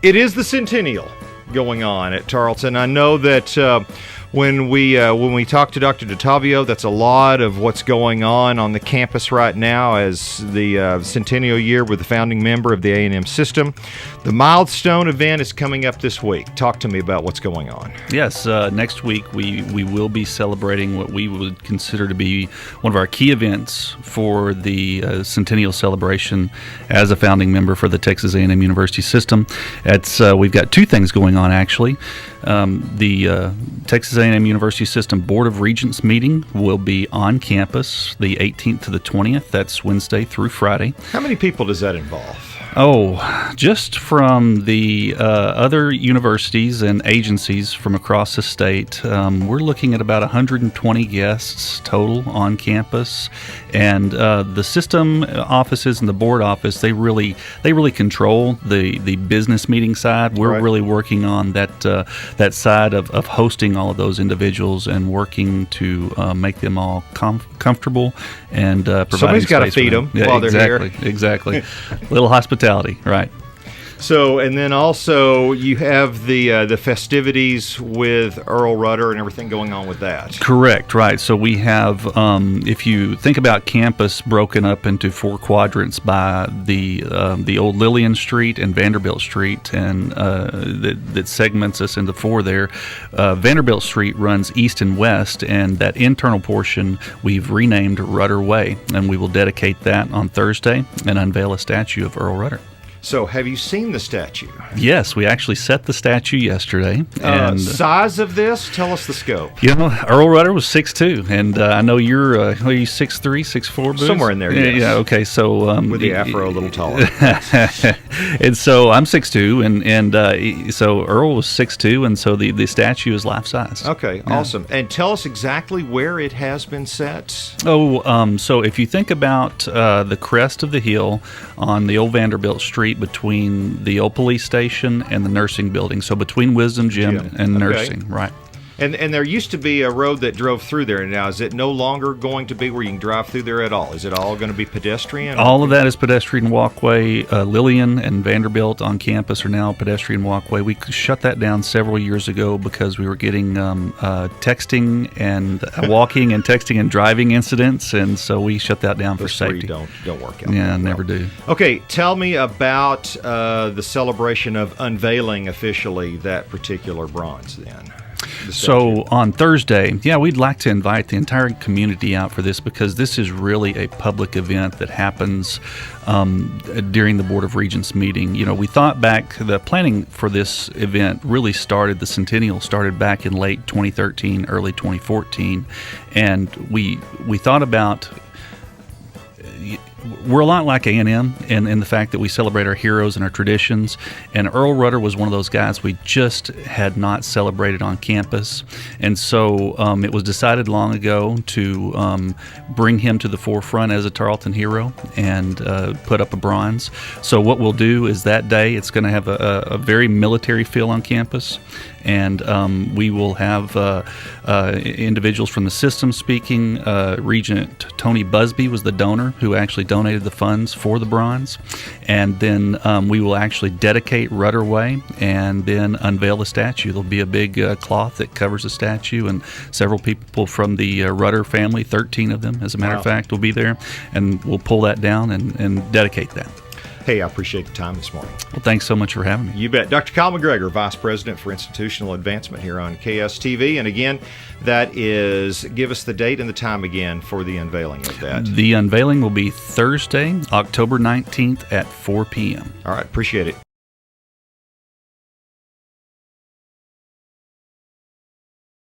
It is the centennial going on at Tarleton. I know that when we talk to Dr. DeTavio, that's a lot of what's going on the campus right now as the centennial year with the founding member of the A&M system. The Milestone event is coming up this week. Talk to me about what's going on. Yes, next week we will be celebrating what we would consider to be one of our key events for the centennial celebration as a founding member for the Texas A&M University system. We've got two things going on, actually. The Texas A&M University System Board of Regents meeting will be on campus the 18th to the 20th. That's Wednesday through Friday. How many people does that involve? Oh, just from the other universities and agencies from across the state, we're looking at about 120 guests total on campus. And the system offices and the board office, they really control the business meeting side. We're really working on that side of hosting all of those individuals and working to make them all comfortable and providing Somebody's got to feed them while they're here. Exactly. Little hospitality, right. So, and then also you have the festivities with Earl Rudder and everything going on with that. Correct, right. So we have, if you think about campus broken up into four quadrants by the old Lillian Street and Vanderbilt Street, and that segments us into four there. Vanderbilt Street runs east and west, and that internal portion we've renamed Rudder Way, and we will dedicate that on Thursday and unveil a statue of Earl Rudder. So, have you seen the statue? Yes, we actually set the statue yesterday. And size of this? Tell us the scope. You know, Earl Rudder was 6'2", and I know you're 6'3", 6'4", Boots? Somewhere in there, yes. Yeah, okay, so... with the afro a little taller. And so I'm 6'2", and so Earl was 6'2", and so the statue is life-size. Okay, yeah. Awesome. And tell us exactly where it has been set. So if you think about the crest of the hill on the old Vanderbilt Street, between the old police station and the nursing building, so between Wisdom Gym and nursing, right? And there used to be a road that drove through there. Now, is it no longer going to be where you can drive through there at all? Is it all going to be pedestrian? All of that is pedestrian walkway. Lillian and Vanderbilt on campus are now pedestrian walkway. We shut that down several years ago because we were getting texting and walking and texting and driving incidents, and so we shut that down for safety. Don't work out. Yeah, never do. Okay, tell me about the celebration of unveiling officially that particular bronze then. So on Thursday, we'd like to invite the entire community out for this because this is really a public event that happens during the Board of Regents meeting. You know, we thought back, the planning for this event really started, the centennial started back in late 2013, early 2014, and we thought about... We're a lot like A&M in the fact that we celebrate our heroes and our traditions, and Earl Rudder was one of those guys we just had not celebrated on campus, and so it was decided long ago to bring him to the forefront as a Tarleton hero and put up a bronze. So what we'll do is that day it's going to have a very military feel on campus, and we will have individuals from the system speaking. Regent Tony Busby was the donor who actually donated the funds for the bronze, and then we will actually dedicate Rudder Way and then unveil the statue. There'll be a big cloth that covers the statue, and several people from the Rudder family, 13 of them as a matter of fact, will be there, and we'll pull that down and dedicate that. Hey, I appreciate the time this morning. Well, thanks so much for having me. You bet. Dr. Kyle McGregor, Vice President for Institutional Advancement here on KSTV. And again, that is, give us the date and the time again for the unveiling of that. The unveiling will be Thursday, October 19th at 4 p.m. All right, appreciate it.